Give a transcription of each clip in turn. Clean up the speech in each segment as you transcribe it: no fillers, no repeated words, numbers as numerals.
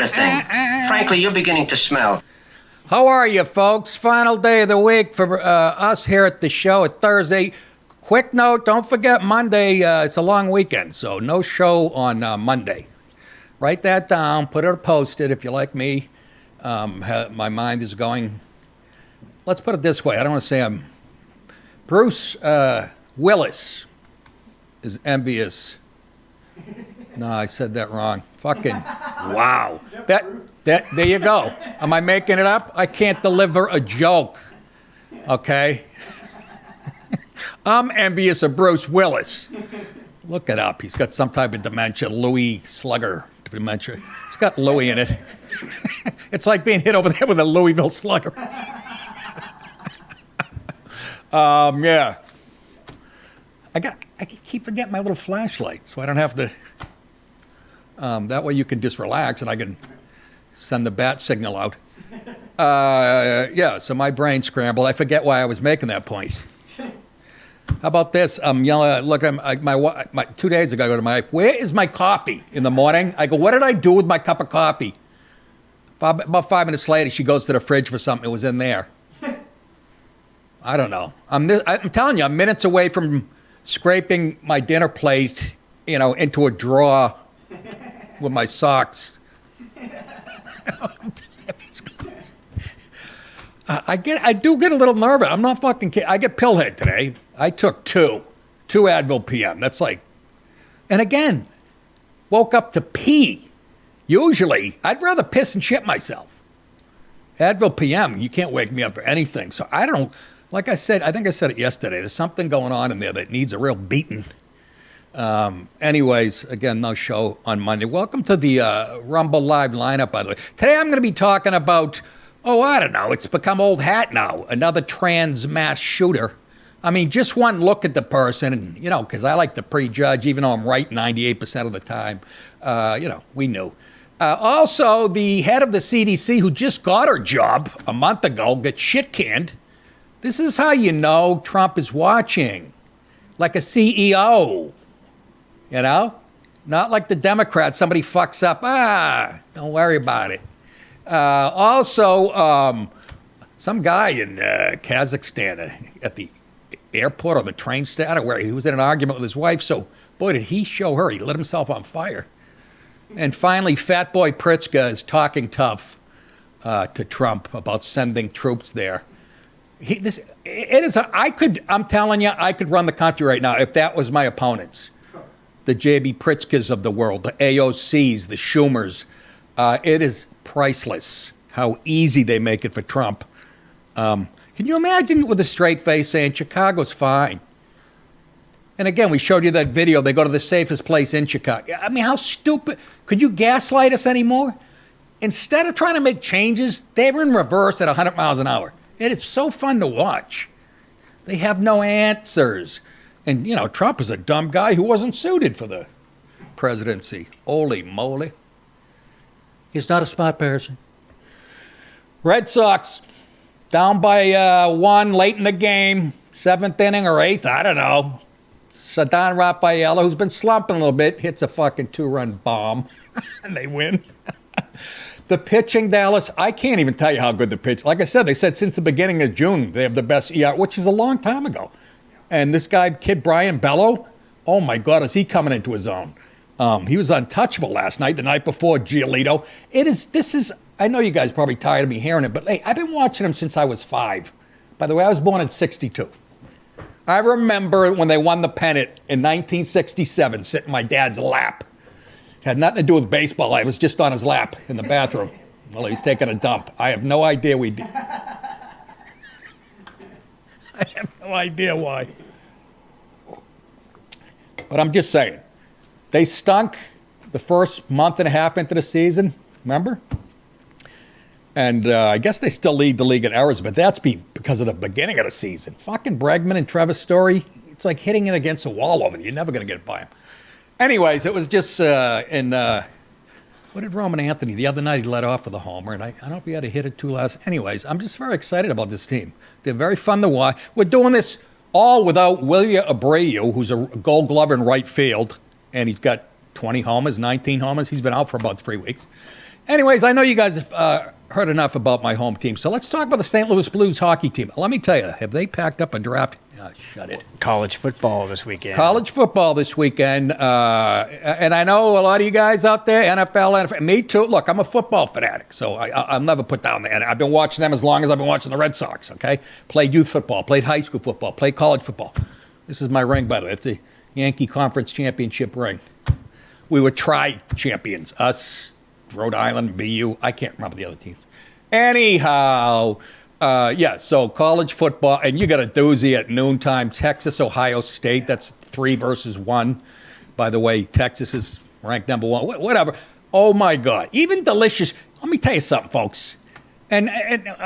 not a thing. Frankly, you're beginning to smell. How are you, folks? Final day of the week for us here at the show at Thursday. Quick note, don't forget Monday, it's a long weekend, so no show on Monday. Write that down, put it, post it if you like me. My mind is going, let's put it this way, I don't want to say I'm, Bruce Willis is envious. No, I said that wrong. Fucking, wow. That, there you go. Am I making it up? I can't deliver a joke, okay? I'm envious of Bruce Willis. Look it up. He's got some type of dementia, Louis Slugger dementia. It's got Louis in it. It's like being hit over there with a Louisville Slugger. Yeah. I keep forgetting my little flashlight, so I don't have to. That way you can just relax and I can send the bat signal out. Yeah, so my brain scrambled. I forget why I was making that point. How about this? I'm yelling, look at my 2 days ago, I go to my wife, where is my coffee in the morning? I go, what did I do with my cup of coffee? About 5 minutes later, she goes to the fridge for something. It was in there. I don't know. I'm telling you, I'm minutes away from scraping my dinner plate, into a drawer with my socks. I do get a little nervous. I'm not fucking kidding. I get pillhead today. I took two Advil PM. That's like, and again, woke up to pee. Usually, I'd rather piss and shit myself. Advil PM, you can't wake me up for anything. So I don't, like I said, I think I said it yesterday. There's something going on in there that needs a real beating. Anyways, again, no show on Monday. Welcome to the Rumble Live lineup, by the way. Today I'm going to be talking about, I don't know, it's become old hat now. Another trans mass shooter. I mean, just one look at the person, and, because I like to prejudge, even though I'm right 98% of the time. We knew. Also, the head of the CDC, who just got her job a month ago, got shit canned. This is how you know Trump is watching. Like a CEO. Not like the Democrats. Somebody fucks up. Don't worry about it. Also, some guy in Kazakhstan at the airport or the train station where he was in an argument with his wife. So, boy, did he show her. He lit himself on fire. And finally, Fat Boy Pritzker is talking tough to Trump about sending troops there. I'm telling you, I could run the country right now if that was my opponents. The J.B. Pritzkers of the world, the AOCs, the Schumers. It is priceless how easy they make it for Trump. Can you imagine with a straight face saying, Chicago's fine? And again, we showed you that video. They go to the safest place in Chicago. I mean, how stupid. Could you gaslight us anymore? Instead of trying to make changes, they were in reverse at 100 miles an hour. It is so fun to watch. They have no answers. And, Trump is a dumb guy who wasn't suited for the presidency. Holy moly. He's not a smart person. Red Sox down by 1 late in the game, 7th inning or 8th, I don't know. Ceddanne Rafaela, who's been slumping a little bit, hits a fucking 2-run bomb, and they win. The pitching, Dallas, I can't even tell you how good the pitch. Like I said, they said since the beginning of June they have the best ER, which is a long time ago. And this guy, kid Brian Bello, oh my God, is he coming into his own? He was untouchable last night, the night before Giolito. I know you guys are probably tired of me hearing it, but hey, I've been watching him since I was 5. By the way, I was born in 62. I remember when they won the pennant in 1967, sitting in my dad's lap. Had nothing to do with baseball. I was just on his lap in the bathroom while he was taking a dump. I have no idea we did. I have no idea why. But I'm just saying, they stunk the first month and a half into the season, remember? And I guess they still lead the league in errors, but that's because of the beginning of the season. Fucking Bregman and Trevor Story, it's like hitting it against a wall over there. You're never going to get by him. Anyways, it was just what did Roman Anthony, the other night he led off with a homer, and I don't know if he had a hit or two last. Anyways, I'm just very excited about this team. They're very fun to watch. We're doing this all without William Abreu, who's a Gold Glover in right field, and he's got 20 homers, 19 homers. He's been out for about 3 weeks. Anyways, I know you guys have heard enough about my home team, so let's talk about the St. Louis Blues hockey team. Let me tell you, have they packed up a draft? Shut it. College football this weekend. And I know a lot of you guys out there, NFL, me too. Look, I'm a football fanatic, so I'll never put down the. And I've been watching them as long as I've been watching the Red Sox. Okay, played youth football, played high school football, played college football. This is my ring, by the way. It's a Yankee Conference Championship ring. We were tri-champions. Us, Rhode Island, BU. I can't remember the other teams. Anyhow, so college football, and you got a doozy at noontime. Texas, Ohio State. That's 3-1. By the way, Texas is ranked number 1. Whatever. Oh my God. Even delicious. Let me tell you something, folks. And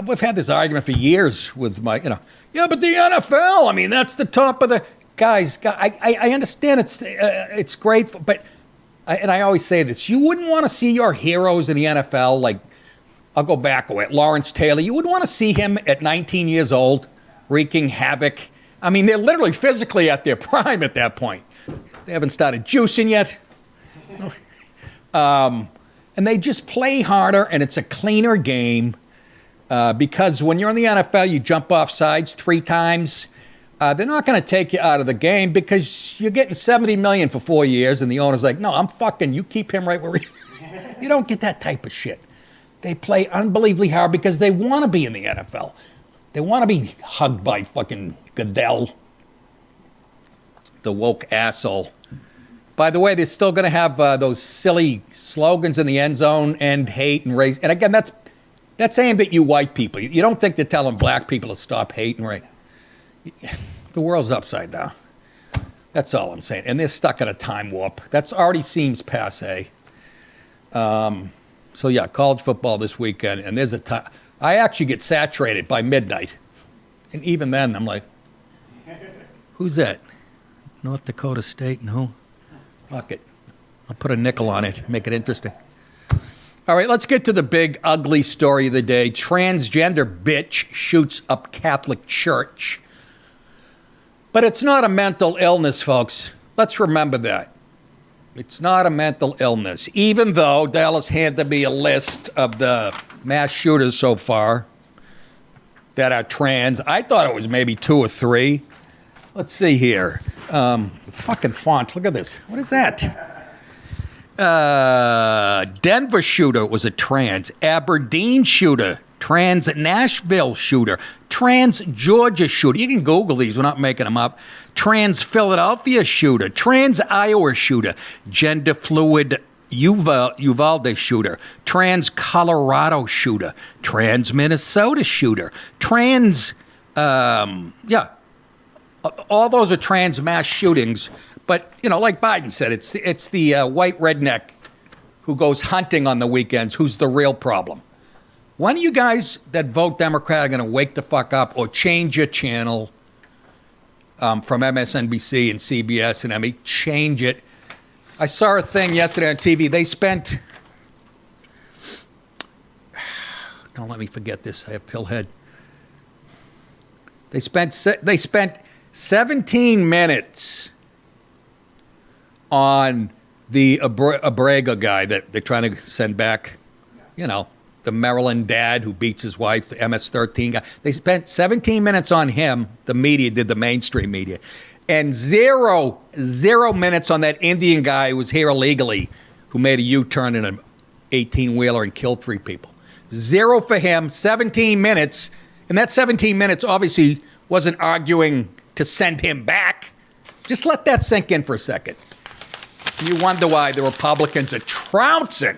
we've had this argument for years with my, but the NFL. I mean, that's the top of the guys. I understand it's great, but. And I always say this, you wouldn't want to see your heroes in the NFL, like, I'll go back a way, Lawrence Taylor. You wouldn't want to see him at 19 years old, wreaking havoc. I mean, they're literally physically at their prime at that point. They haven't started juicing yet. And they just play harder, and it's a cleaner game. Because when you're in the NFL, you jump off sides 3 times. They're not going to take you out of the game because you're getting $70 million for 4 years, and the owner's like, no, I'm fucking, you keep him right where he. You don't get that type of shit. They play unbelievably hard because they want to be in the NFL. They want to be hugged by fucking Goodell, the woke asshole. By the way, they're still going to have those silly slogans in the end zone, end hate and race. And again, that's aimed at you white people. You don't think they're telling black people to stop hate and race. The world's upside down. That's all I'm saying. And they're stuck in a time warp. That already seems passé. So, yeah, college football this weekend. And there's a time. I actually get saturated by midnight. And even then, I'm like, who's that? North Dakota State? No. Fuck it. I'll put a nickel on it. Make it interesting. All right, let's get to the big, ugly story of the day. Transgender bitch shoots up Catholic church. But it's not a mental illness, folks. Let's remember that. It's not a mental illness. Even though Dallas handed me a list of the mass shooters so far that are trans. I thought it was maybe 2 or 3. Let's see here. Fucking font. Look at this. What is that? Denver shooter was a trans. Aberdeen shooter. Trans Nashville shooter, trans Georgia shooter. You can Google these, we're not making them up. Trans Philadelphia shooter, trans Iowa shooter, gender fluid Uvalde shooter, trans Colorado shooter, trans Minnesota shooter, trans, all those are trans mass shootings. But, like Biden said, it's the white redneck who goes hunting on the weekends who's the real problem. When are you guys that vote Democrat are going to wake the fuck up or change your channel from MSNBC and CBS and ME? Change it. I saw a thing yesterday on TV. They spent... Don't let me forget this. I have pill head. They spent 17 minutes on the Abrega guy that they're trying to send back, the Maryland dad who beats his wife, the MS-13 guy. They spent 17 minutes on him. The media did, the mainstream media. And zero minutes on that Indian guy who was here illegally, who made a U-turn in an 18-wheeler and killed 3 people. 0 for him, 17 minutes. And that 17 minutes obviously wasn't arguing to send him back. Just let that sink in for a second. You wonder why the Republicans are trouncing.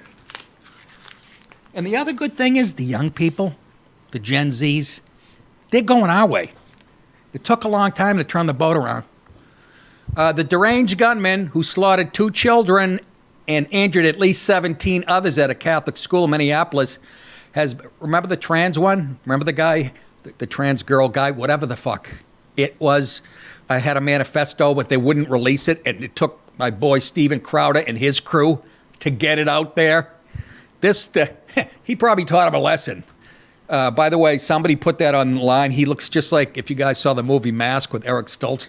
And the other good thing is the young people, the Gen Zs, they're going our way. It took a long time to turn the boat around. The deranged gunman who slaughtered 2 children and injured at least 17 others at a Catholic school in Minneapolis remember the trans one? Remember the guy, the trans girl guy, whatever the fuck it was? I had a manifesto, but they wouldn't release it, and it took my boy Steven Crowder and his crew to get it out there. He probably taught him a lesson. By the way, somebody put that online. He looks just like if you guys saw the movie Mask with Eric Stoltz.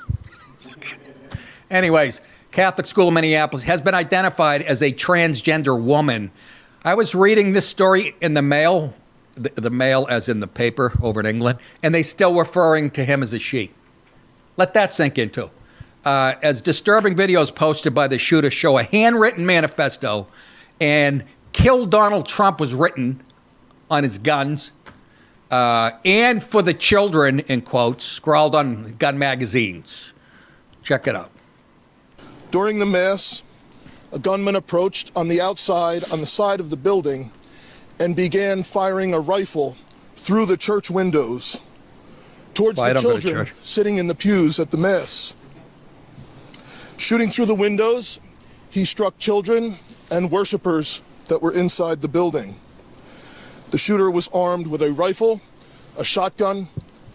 Anyways, Catholic school in Minneapolis has been identified as a transgender woman. I was reading this story in the Mail, the Mail as in the paper over in England, and they still referring to him as a she. Let that sink in too. As disturbing videos posted by the shooter show a handwritten manifesto, and "Kill Donald Trump" was written on his guns, and "For the children," in quotes, scrawled on gun magazines. Check it out. During the mass, a gunman approached on the outside on the side of the building and began firing a rifle through the church windows towards the children sitting in the pews at the mass. Shooting through the windows, he struck children and worshipers that were inside the building. The shooter was armed with a rifle, a shotgun,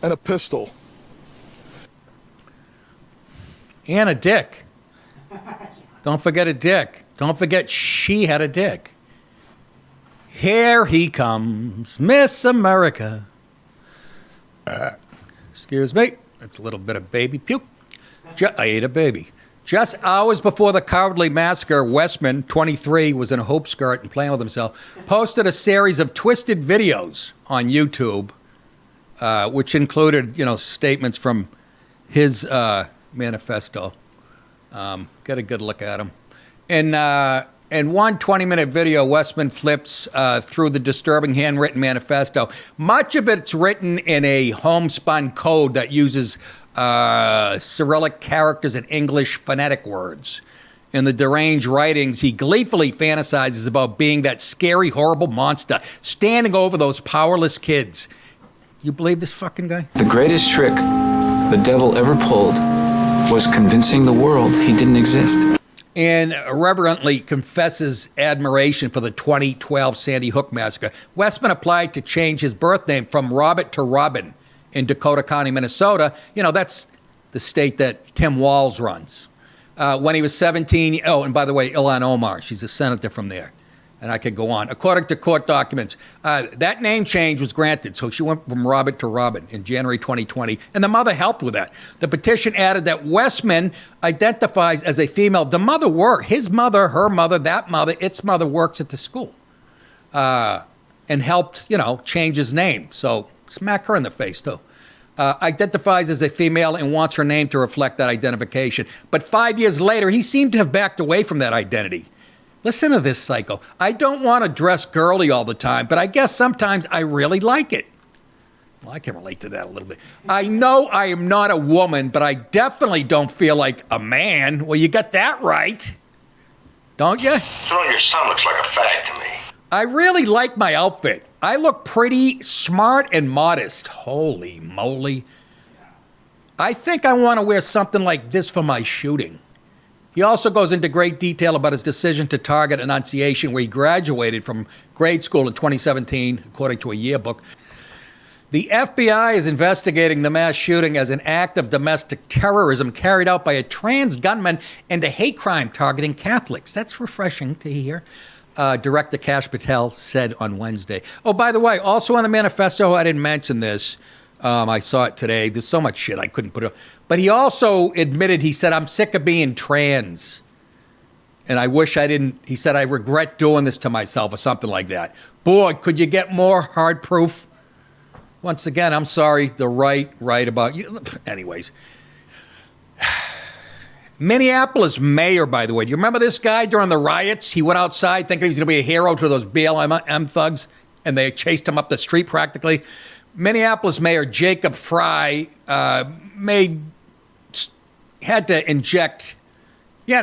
and a pistol. And a dick. Don't forget a dick. Don't forget she had a dick. Here he comes, Miss America. Excuse me. That's a little bit of baby puke. I ate a baby. Just hours before the cowardly massacre, Westman, 23, was in a hoop skirt and playing with himself, posted a series of twisted videos on YouTube, which included, statements from his manifesto. Get a good look at him. In one 20-minute video, Westman flips through the disturbing handwritten manifesto. Much of it's written in a homespun code that uses Cyrillic characters and English phonetic words. In the deranged writings, he gleefully fantasizes about being that scary, horrible monster standing over those powerless kids. You believe this fucking guy? The greatest trick the devil ever pulled was convincing the world he didn't exist. And irreverently confesses admiration for the 2012 Sandy Hook massacre. Westman applied to change his birth name from Robert to Robin in Dakota County, Minnesota. That's the state that Tim Walz runs. When he was 17, and by the way, Ilhan Omar, she's a senator from there. And I could go on. According to court documents, that name change was granted. So she went from Robert to Robin in January 2020. And the mother helped with that. The petition added that Westman identifies as a female. The mother worked. His mother, her mother, that mother, its mother works at the school. And helped, change his name. So smack her in the face, too. Identifies as a female and wants her name to reflect that identification. But 5 years later, he seemed to have backed away from that identity. Listen to this psycho. I don't want to dress girly all the time, but I guess sometimes I really like it. Well, I can relate to that a little bit. I know I am not a woman, but I definitely don't feel like a man. Well, you got that right. Don't you? Your son looks like a fag to me. I really like my outfit. I look pretty, smart, and modest. Holy moly. I think I want to wear something like this for my shooting. He also goes into great detail about his decision to target Annunciation, where he graduated from grade school in 2017, according to a yearbook. The FBI is investigating the mass shooting as an act of domestic terrorism carried out by a trans gunman and a hate crime targeting Catholics. That's refreshing to hear. Director Kash Patel said on Wednesday. Oh, by the way, also on the manifesto, I didn't mention this. I saw it today. There's so much shit I couldn't put it. But he also admitted, he said, I'm sick of being trans. And I wish I didn't. He said, I regret doing this to myself or something like that. Boy, could you get more hard proof? Once again, I'm sorry, the right about you. Anyways. Minneapolis mayor, by the way. Do you remember this guy during the riots? He went outside thinking he was going to be a hero to those BLM thugs, and they chased him up the street practically. Minneapolis Mayor Jacob Fry had to inject, he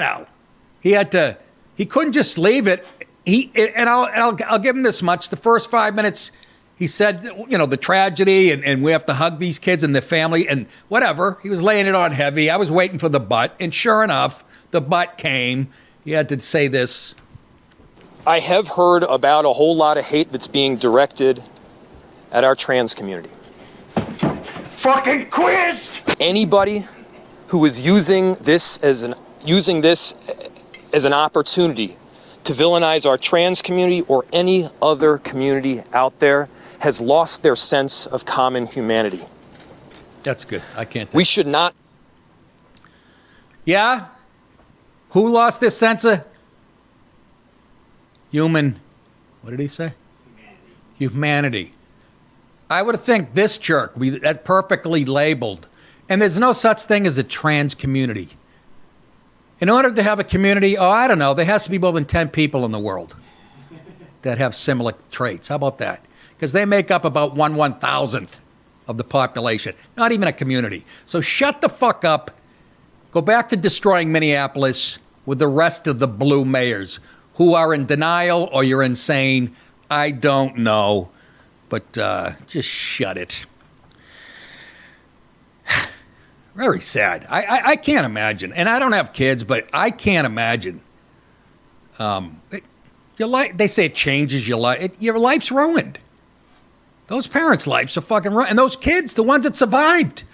couldn't just leave it. I'll give him this much. The first 5 minutes, he said, the tragedy and we have to hug these kids and their family and whatever. He was laying it on heavy. I was waiting for the butt. And sure enough, the butt came. He had to say this. I have heard about a whole lot of hate that's being directed at our trans community. Fucking quiz! Anybody who is using this as an opportunity to villainize our trans community or any other community out there has lost their sense of common humanity. That's good. I can't. We should not. Yeah? Who lost their sense of human What did he say? Humanity. I would think this jerk, that perfectly labeled. And there's no such thing as a trans community. In order to have a community, I don't know, there has to be more than 10 people in the world that have similar traits. How about that? Because they make up about 1/1000th of the population. Not even a community. So shut the fuck up. Go back to destroying Minneapolis with the rest of the blue mayors who are in denial or you're insane. I don't know. But just shut it. Very sad. I can't imagine. And I don't have kids, but I can't imagine. Your life, they say it changes your life. Your life's ruined. Those parents' lives are fucking ruined. And those kids, the ones that survived.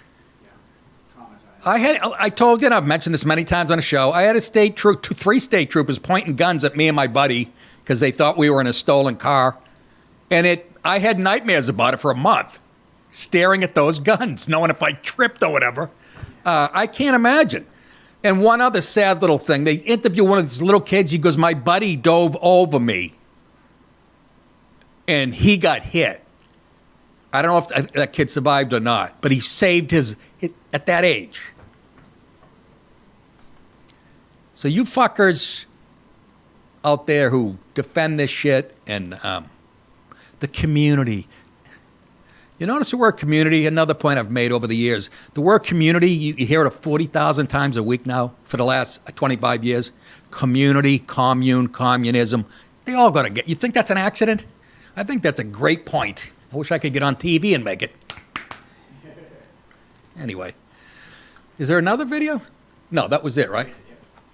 I told you, and I've mentioned this many times on the show, I had three state troopers pointing guns at me and my buddy because they thought we were in a stolen car. And I had nightmares about it for a month, staring at those guns, knowing if I tripped or whatever. I can't imagine. And one other sad little thing, they interview one of these little kids. He goes, my buddy dove over me, and he got hit. I don't know if that kid survived or not, but he saved his at that age. So you fuckers out there who defend this shit and the community. You notice the word community? Another point I've made over the years. The word community, you hear it 40,000 times a week now for the last 25 years. Community, commune, communism. They all got to get. You think that's an accident? I think that's a great point. I wish I could get on TV and make it. Anyway, is there another video? No, that was it, right?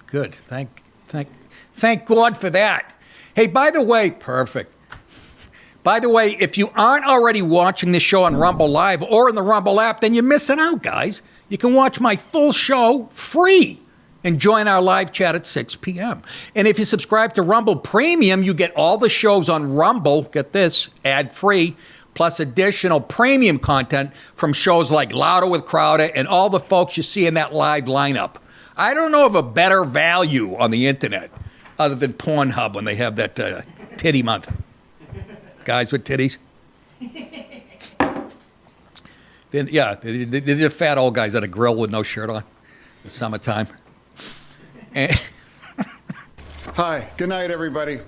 Good. Thank God for that. Hey, by the way, perfect. By the way, if you aren't already watching this show on Rumble Live or in the Rumble app, then you're missing out, guys. You can watch my full show free and join our live chat at 6 p.m. And if you subscribe to Rumble Premium, you get all the shows on Rumble, get this, ad-free, plus additional premium content from shows like Louder with Crowder and all the folks you see in that live lineup. I don't know of a better value on the internet other than Pornhub when they have that titty month. Guys with titties. Then, yeah, they're fat old guys at a grill with no shirt on in the summertime. Hi, good night, everybody.